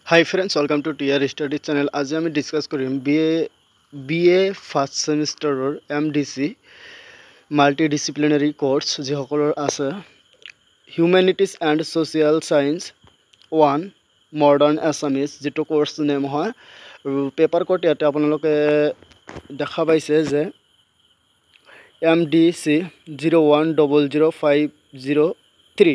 Hi friends, welcome to TR Study channel. আজি আমি discuss কৰিম BA ফাৰ্স্ট সেমিস্টাৰৰ MDC মাল্টিডিসিপ্লিনাৰী কোৰ্স যিসকলৰ আছে humanities and social science 1 modern Assamese যেটো কোৰ্স নেম হয় আৰু পেপাৰ কোড ইয়াতে আপোনালোকে দেখা পাইছে যে MDC 0100503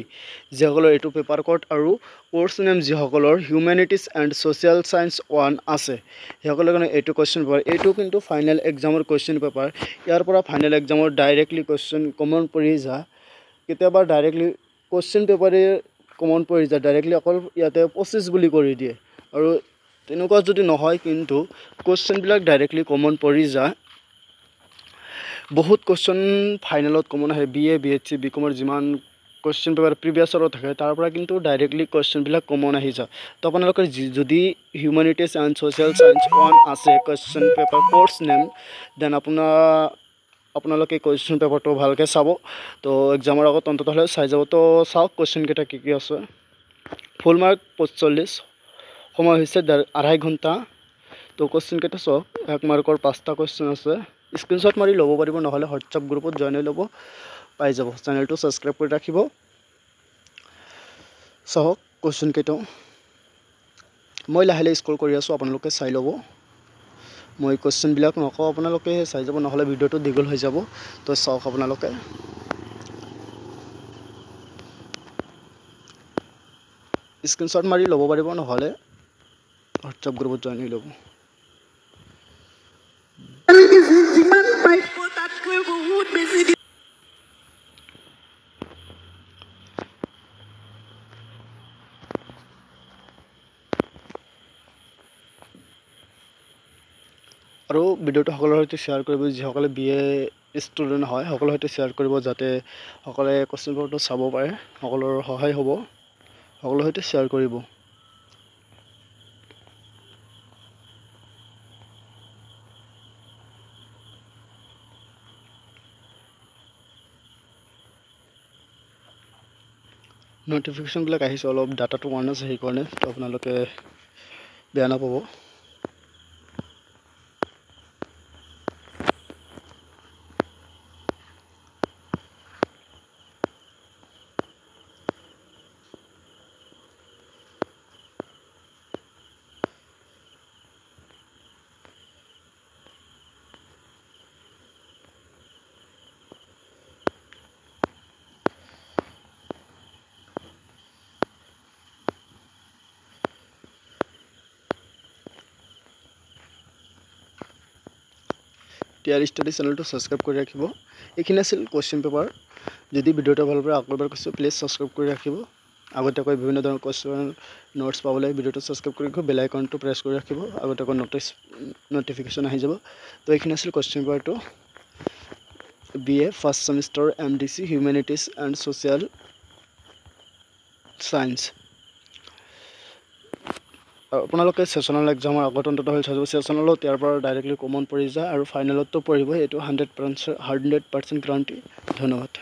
যিসকলৰ এটো পেপাৰ কোড আৰু কোৰ্স নেম যিসকলৰ হিউম্যানিটিজ এণ্ড সোশিয়াল সায়েন্স 1 আছে সেইসকলৰ কাৰণে এটো কোৱেশ্চন পেপাৰ এটো কিন্তু ফাইনাল এক্সামৰ কোৱেশ্চন পেপাৰ ইয়াৰ পৰা ফাইনাল এক্সামৰ ডাইৰেক্টলি কোৱেশ্চন কমন পৰি যা কেতিয়াবা ডাইৰেক্টলি কোৱেশ্চন পেপাৰে কমন পৰি যা ডাইৰেক্টলি অকল ইয়াতে 25 বুলি কৰি দিয়ে আৰু তেনেকুৱা যদি নহয় কিন্তু কোৱেশ্চন বিলাক ডাইৰেক্টলি কমন পৰি যা বহুত কোৱেশ্চন ফাইনালত কমন আহে BA BHC বিকমৰ যিমান কোৱেশ্চন পেপাৰ প্ৰিভিয়াছৰ থাকে তাৰ পৰা কিন্তু ডাইৰেক্টলি কোৱেশ্চন বিলাক কমন আহি যা তো আপোনালোকৰ যদি হিউম্যানিটিজ এণ্ড সোশিয়াল সায়েন্স 1 আছে question paper course name then আপোনালোকে কোৱেশ্চন পেপাৰটো ভালকে চাব তো এক্সামৰ আগত অন্ততঃ চাই যাব তো চাওক কোৱেশ্চন কেটা কি আছে ফুল মাৰ্ক 45 সময় হৈছে 2.5 ঘণ্টা তো কোৱেশ্চন কেটা চাওক 1 মাৰ্কৰ 5টা কোৱেশ্চন আছে স্ক্ৰিনশ্বট মাৰি ল'ব পাৰিব নহলে হোৱাটছআপ গ্ৰুপত জয়েন হৈ ল'ব পাই যাব চেনেলটো সাবস্ক্ৰাইব কৰি ৰাখিব চাওক কোৱেশ্চন কেটা মই লাহে লাহে স্ক্ৰল কৰি আছো আপোনালোকে চাই ল'ব মই কোৱেশ্চন বিলাক নকওঁ আপোনালোকে চাই যাব নহলে ভিডিওটো দীঘল হৈ যাব তো চাওক আপোনালোকে স্ক্ৰিনশ্বট মাৰি ল'ব পাৰিব নহলে হোৱাটছআপ গ্ৰুপত জয়েন হৈ ল'ব যিমান পাইব তাতকৈ বহুত বেছি আৰু ভিডিওটো সকলোৰ সৈতে শেয়াৰ কৰিব যিসকলে BA ষ্টুডেন্ট হয় সকলোৰ সৈতে শেয়াৰ কৰিব যাতে সকলে কোৱেশ্চন পেপাৰটো চাব পাৰে সকলোৰ সহায় হ'ব সকলোৰ সৈতে শেয়াৰ কৰিব নোটিফিকেশন বিলাক আহিছে অলপ ডাটাটো অন আছে সেই কাৰণে তো আপোনালোকে বেয়া নাপাব TR Study চেনেলটো সাবস্ক্ৰাইব কৰি ৰাখিব এইখিনি আছিল কোৱেশ্চন পেপাৰ যদি ভিডিওটো ভাল পায় আকবাৰ কৈছো প্লিজ সাবস্ক্ৰাইব কৰি ৰাখিব আগতেকৈ বিভিন্ন ধৰণৰ কোৱেশ্চন নোটছ পাবলৈ ভিডিওটো সাবস্ক্ৰাইব কৰি ৰাখিব বেল আইকনটো প্ৰেছ কৰি ৰাখিব আগতেকৈ নোটিফিকেশন আহি যাব তো এইখিনি আছিল কোৱেশ্চন পেপাৰটো BA first semester MDC humanities and social science আপোনালোকে সেশনাল এক্সামৰ আগত অন্তত হ'ল চাব সেশনালত ইয়াৰ পৰা ডাইৰেক্টলি কমন পৰি যায় আৰু ফাইনালতো পঢ়িব এটো 100% গ্যাৰান্টি ধন্যবাদ